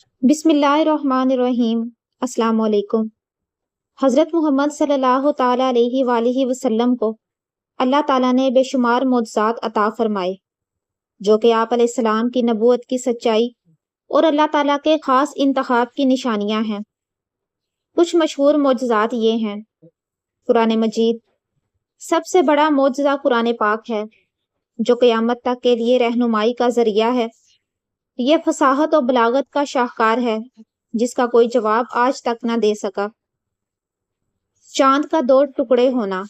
بسم اللہ الرحمن الرحیم۔ السلام علیکم۔ حضرت محمد صلی اللہ تعالیٰ علیہ وآلہ وسلم کو اللہ تعالیٰ نے بے شمار معجزات عطا فرمائے جو کہ آپ علیہ السلام کی نبوت کی سچائی اور اللہ تعالیٰ کے خاص انتخاب کی نشانیاں ہیں۔ کچھ مشہور معجزات یہ ہیں۔ قرآن مجید سب سے بڑا معجزہ قرآن پاک ہے جو قیامت تک کے لیے رہنمائی کا ذریعہ ہے۔ یہ فصاحت اور بلاغت کا شاہکار ہے جس کا کوئی جواب آج تک نہ دے سکا۔ چاند کا 2 ٹکڑے ہونا۔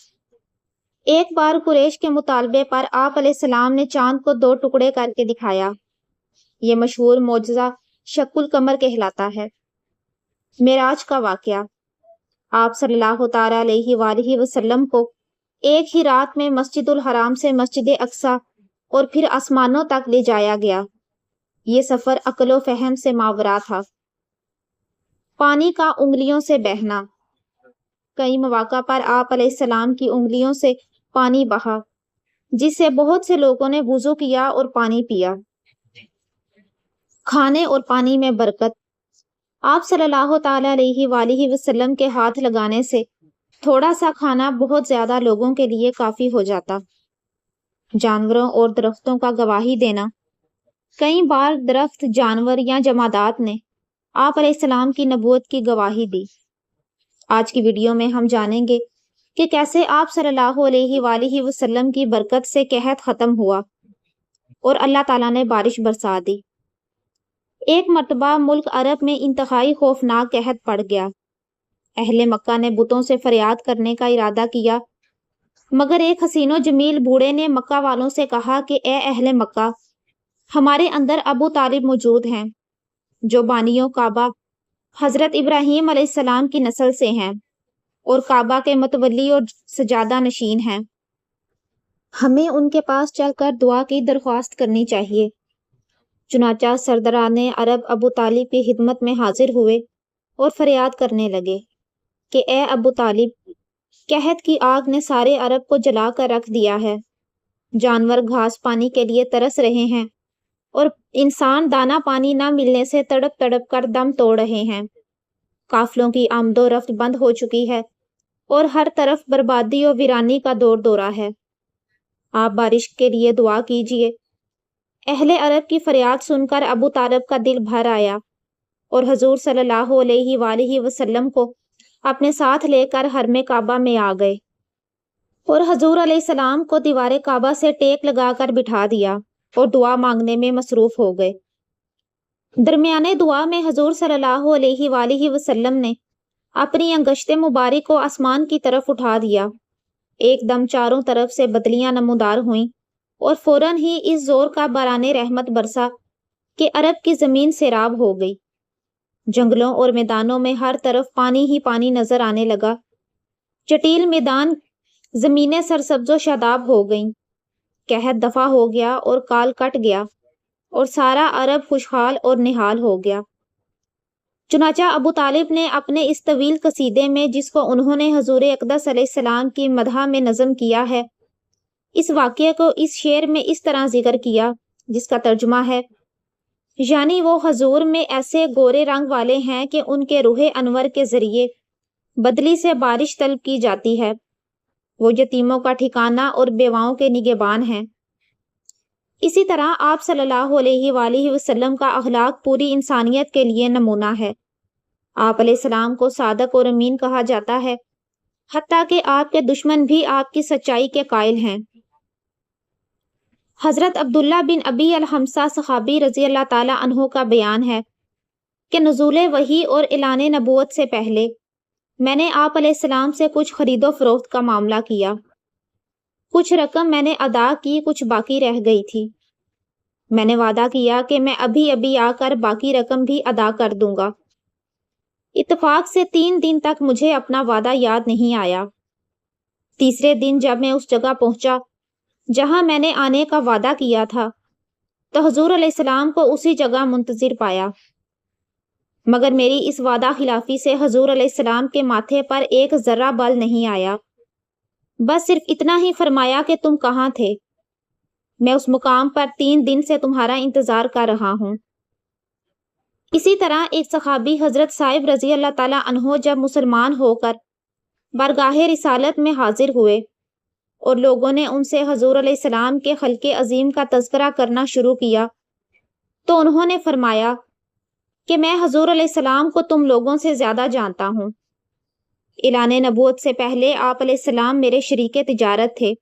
ایک بار قریش کے مطالبے پر آپ علیہ السلام نے چاند کو 2 ٹکڑے کر کے دکھایا۔ یہ مشہور معجزہ شق القمر کہلاتا ہے۔ معراج کا واقعہ۔ آپ صلی اللہ تعالیٰ علیہ وآلہ وسلم کو ایک ہی رات میں مسجد الحرام سے مسجد اقصی اور پھر آسمانوں تک لے جایا گیا۔ یہ سفر عقل و فہم سے ماورا تھا۔ پانی کا انگلیوں سے بہنا۔ کئی مواقع پر آپ علیہ السلام کی انگلیوں سے پانی بہا جس سے بہت سے لوگوں نے وضو کیا اور پانی پیا۔ کھانے اور پانی میں برکت۔ آپ صلی اللہ تعالیٰ علیہ وآلہ وسلم کے ہاتھ لگانے سے تھوڑا سا کھانا بہت زیادہ لوگوں کے لیے کافی ہو جاتا۔ جانوروں اور درختوں کا گواہی دینا۔ کئی بار درخت، جانور یا جمادات نے آپ علیہ السلام کی نبوت کی گواہی دی۔ آج کی ویڈیو میں ہم جانیں گے کہ کیسے آپ صلی اللہ علیہ وآلہ وسلم کی برکت سے قحط ختم ہوا اور اللہ تعالیٰ نے بارش برسا دی۔ ایک مرتبہ ملک عرب میں انتہائی خوفناک قحط پڑ گیا۔ اہل مکہ نے بتوں سے فریاد کرنے کا ارادہ کیا مگر ایک حسین و جمیل بوڑھے نے مکہ والوں سے کہا کہ اے اہل مکہ، ہمارے اندر ابو طالب موجود ہیں جو بانیوں کعبہ حضرت ابراہیم علیہ السلام کی نسل سے ہیں اور کعبہ کے متولی اور سجادہ نشین ہیں۔ ہمیں ان کے پاس چل کر دعا کی درخواست کرنی چاہیے۔ چنانچہ سرداران عرب ابو طالب کی خدمت میں حاضر ہوئے اور فریاد کرنے لگے کہ اے ابو طالب، قحط کی آگ نے سارے عرب کو جلا کر رکھ دیا ہے۔ جانور گھاس پانی کے لیے ترس رہے ہیں اور انسان دانہ پانی نہ ملنے سے تڑپ تڑپ کر دم توڑ رہے ہیں۔ قافلوں کی آمد و رفت بند ہو چکی ہے اور ہر طرف بربادی و ویرانی کا دور دورہ ہے۔ آپ بارش کے لیے دعا کیجیے۔ اہل عرب کی فریاد سن کر ابو طالب کا دل بھر آیا اور حضور صلی اللہ علیہ وآلہ وسلم کو اپنے ساتھ لے کر حرم کعبہ میں آ گئے اور حضور علیہ السلام کو دیوار کعبہ سے ٹیک لگا کر بٹھا دیا اور دعا مانگنے میں مصروف ہو گئے۔ درمیانے دعا میں حضور صلی اللہ علیہ وآلہ وسلم نے اپنی انگشت مبارک کو آسمان کی طرف اٹھا دیا۔ ایک دم چاروں طرف سے بدلیاں نمودار ہوئیں اور فوراً ہی اس زور کا باران رحمت برسا کہ عرب کی زمین سیراب ہو گئی۔ جنگلوں اور میدانوں میں ہر طرف پانی ہی پانی نظر آنے لگا۔ چٹیل میدان زمینیں سرسبز و شاداب ہو گئیں۔ قحط دفع ہو گیا اور کال کٹ گیا اور سارا عرب خوشحال اور نہال ہو گیا۔ چنانچہ ابو طالب نے اپنے اس طویل قصیدے میں جس کو انہوں نے حضور اقدس علیہ السلام کی مدح میں نظم کیا ہے، اس واقعے کو اس شعر میں اس طرح ذکر کیا جس کا ترجمہ ہے، یعنی وہ حضور میں ایسے گورے رنگ والے ہیں کہ ان کے روح انور کے ذریعے بدلی سے بارش طلب کی جاتی ہے۔ وہ یتیموں کا ٹھکانہ اور بیواؤں کے نگہبان ہیں۔ اسی طرح آپ صلی اللہ علیہ وآلہ وسلم کا اخلاق پوری انسانیت کے لیے نمونہ ہے۔ آپ علیہ السلام کو صادق اور امین کہا جاتا ہے، حتیٰ کہ آپ کے دشمن بھی آپ کی سچائی کے قائل ہیں۔ حضرت عبداللہ بن ابی الحمصہ صحابی رضی اللہ تعالیٰ عنہ کا بیان ہے کہ نزول وحی اور اعلان نبوت سے پہلے میں نے آپ علیہ السلام سے کچھ خرید و فروخت کا معاملہ کیا۔ کچھ رقم میں نے ادا کی، کچھ باقی رہ گئی تھی۔ میں نے وعدہ کیا کہ میں ابھی ابھی آ کر باقی رقم بھی ادا کر دوں گا۔ اتفاق سے 3 دن تک مجھے اپنا وعدہ یاد نہیں آیا۔ تیسرے دن جب میں اس جگہ پہنچا جہاں میں نے آنے کا وعدہ کیا تھا تو حضور علیہ السلام کو اسی جگہ منتظر پایا، مگر میری اس وعدہ خلافی سے حضور علیہ السلام کے ماتھے پر ایک ذرہ بل نہیں آیا۔ بس صرف اتنا ہی فرمایا کہ تم کہاں تھے؟ میں اس مقام پر 3 دن سے تمہارا انتظار کر رہا ہوں۔ اسی طرح ایک صحابی حضرت صاحب رضی اللہ تعالیٰ عنہ جب مسلمان ہو کر بارگاہ رسالت میں حاضر ہوئے اور لوگوں نے ان سے حضور علیہ السلام کے خلق عظیم کا تذکرہ کرنا شروع کیا تو انہوں نے فرمایا کہ میں حضور علیہ السلام کو تم لوگوں سے زیادہ جانتا ہوں۔ اعلان نبوت سے پہلے آپ علیہ السلام میرے شریک تجارت تھے،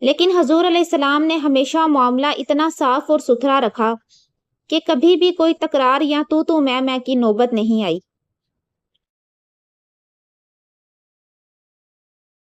لیکن حضور علیہ السلام نے ہمیشہ معاملہ اتنا صاف اور ستھرا رکھا کہ کبھی بھی کوئی تکرار یا تو میں کی نوبت نہیں آئی۔